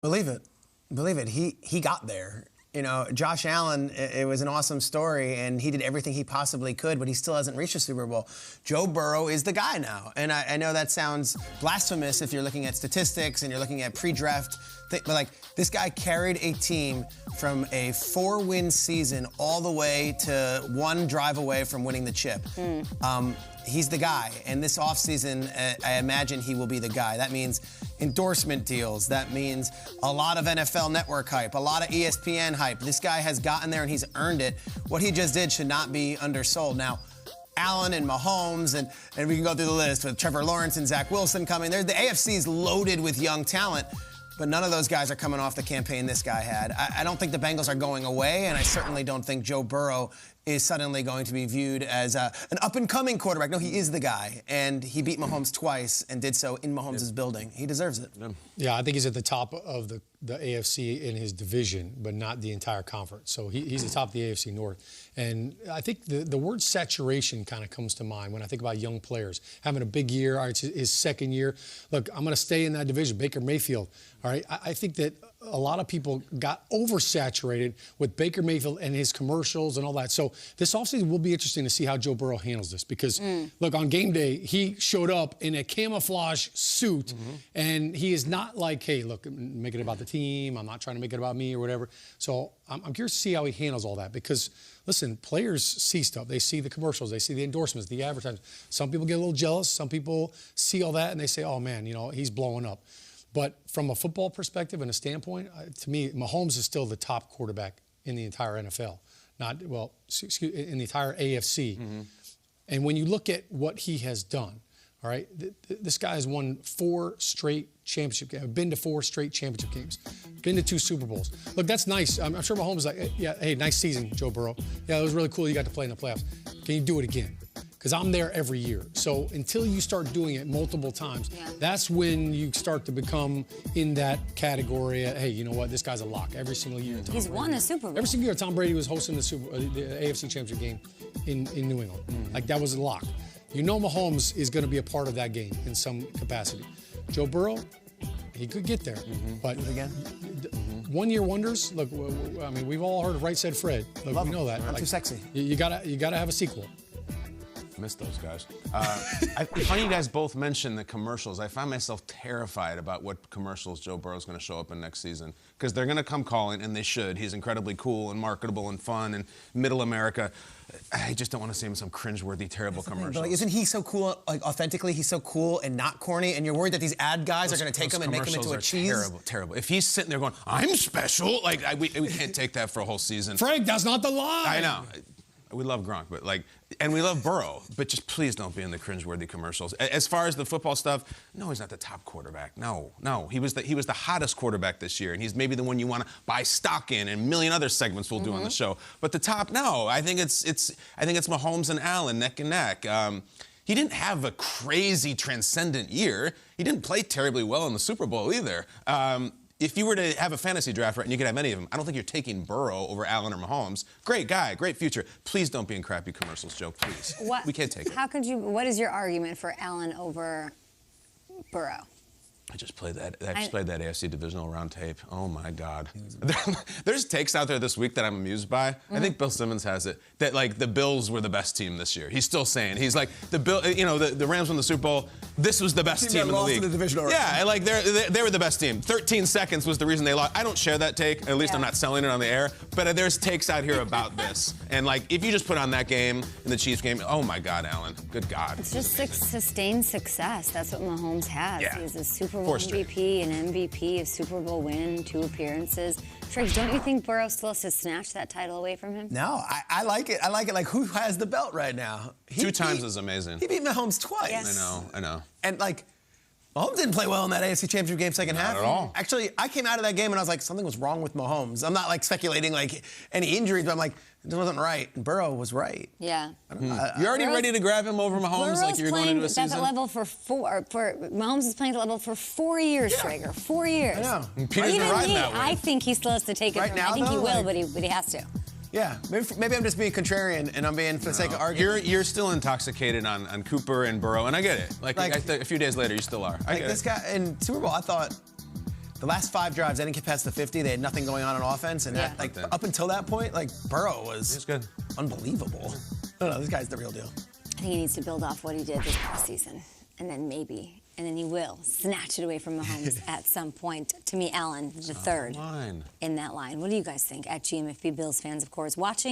Believe it. Believe it. He got there. You know, Josh Allen, it was an awesome story, and he did everything he possibly could, but he still hasn't reached a Super Bowl. Joe Burrow is the guy now. And I know that sounds blasphemous if you're looking at statistics and you're looking at pre-draft, but like, this guy carried a team from a 4-win season all the way to 1 drive away from winning the chip. He's the guy, and this offseason, I imagine he will be the guy. That means endorsement deals. That means a lot of NFL Network hype, a lot of ESPN hype. This guy has gotten there, and he's earned it. What he just did should not be undersold. Now, Allen and Mahomes, and we can go through the list with Trevor Lawrence and Zach Wilson coming. The AFC is loaded with young talent, but none of those guys are coming off the campaign this guy had. I don't think the Bengals are going away, and I certainly don't think Joe Burrow is suddenly going to be viewed as an up-and-coming quarterback. No, he is the guy, and he beat Mahomes twice and did so in Mahomes' building. He deserves it. Yeah, I think he's at the top of the AFC in his division, but not the entire conference. So he's the top of the AFC North. And I think the word saturation kind of comes to mind when I think about young players. Having a big year, all right, it's his second year. Look, I'm going to stay in that division. Baker Mayfield, all right? I think that a lot of people got oversaturated with Baker Mayfield and his commercials and all that. So this offseason will be interesting to see how Joe Burrow handles this because, look, on game day, he showed up in a camouflage suit, and he is not like, hey, look, make it about the team. I'm not trying to make it about me or whatever. So I'm curious to see how he handles all that because, listen, players see stuff. They see the commercials. They see the endorsements, the advertisements. Some people get a little jealous. Some people see all that, and they say, oh, man, you know, he's blowing up. But from a football perspective and a standpoint, to me, Mahomes is still the top quarterback in the entire NFL. In the entire AFC. And when you look at what he has done, all right, this guy has won 4 straight championship games, been to 4 straight championship games, been to 2 Super Bowls. Look, that's nice. I'm sure Mahomes is like, yeah, hey, nice season, Joe Burrow. Yeah, it was really cool you got to play in the playoffs. Can you do it again? Because I'm there every year. So until you start doing it multiple times, that's when you start to become in that category. Hey, you know what? This guy's a lock every single year. He's won a Super Bowl. Every single year, Tom Brady was hosting the AFC Championship game in New England. Like, that was a lock. You know Mahomes is going to be a part of that game in some capacity. Joe Burrow, he could get there. But again, one-year wonders, look, I mean, we've all heard of Right Said Fred. Look, we know that. Not too sexy. You gotta have a sequel. Miss those guys. Funny you guys both mentioned the commercials. I find myself terrified about what commercials Joe Burrow's going to show up in next season because they're going to come calling, and they should. He's incredibly cool and marketable and fun and middle America. I just don't want to see him in some cringeworthy, terrible commercials. But like, isn't he so cool? Like, authentically, he's so cool and not corny. And you're worried that these ad guys are going to take him and make him into a cheese. Terrible, terrible. If he's sitting there going, "I'm special," like we can't take that for a whole season. Frank, that's not the line. I know. We love Gronk, but and we love Burrow, but just please don't be in the cringeworthy commercials. As far as the football stuff, no, he's not the top quarterback. No, he was the hottest quarterback this year, and he's maybe the one you want to buy stock in, and a million other segments we'll do on the show. But the top, no, I think it's Mahomes and Allen neck and neck. He didn't have a crazy transcendent year. He didn't play terribly well in the Super Bowl either. If you were to have a fantasy draft, right, and you could have any of them, I don't think you're taking Burrow over Allen or Mahomes. Great guy, great future. Please don't be in crappy commercials, Joe, please. We can't take it. What is your argument for Allen over Burrow? I just played that AFC divisional round tape. Oh my God. There's takes out there this week that I'm amused by. I think Bill Simmons has it that like the Bills were the best team this year. He's still saying he's like the Rams won the Super Bowl. This was the best team in the league. In the divisional round. Yeah, like they were the best team. 13 seconds was the reason they lost. I don't share that take. At least I'm not selling it on the air. But there's takes out here about this. And like if you just put on that game in the Chiefs game, oh my God, Allen, good God. It's just sustained success. That's what Mahomes has. Yeah. He's a Super Bowl MVP, an MVP, a Super Bowl win, 2 appearances. Triggs, don't you think Burrow still has to snatch that title away from him? No, I like it. I like it. Like, who has the belt right now? 2 times is amazing. He beat Mahomes twice. Yes. I know. And like, Mahomes didn't play well in that AFC Championship game second half. Not at all. Actually, I came out of that game and I was like, something was wrong with Mahomes. I'm not like speculating like any injuries, but I'm like, it wasn't right. And Burrow was right. Yeah. You already ready to grab him over Mahomes Burrow's like you're going into a season? At level for Mahomes is playing at level for 4 years, Trigger. 4 years. I know. And Peter's been riding that way. I think he still has to take it Right from now, I think though, he will, like, but he has to. Yeah, maybe I'm just being contrarian and I'm being for the sake of arguing. You're still intoxicated on Cooper and Burrow, and I get it. Like a few days later, you still are. I get this it. guy in Super Bowl, I thought The last 5 drives, they didn't get past the 50. They had nothing going on offense, and Yeah. up until that point, Burrow was He's good. unbelievable. No, this guy's the real deal. I think he needs to build off what he did this past season, and then he will snatch it away from Mahomes at some point. To me, Allen, the third Line. in that line. What do you guys think? At GMFB Bills fans, of course, watching.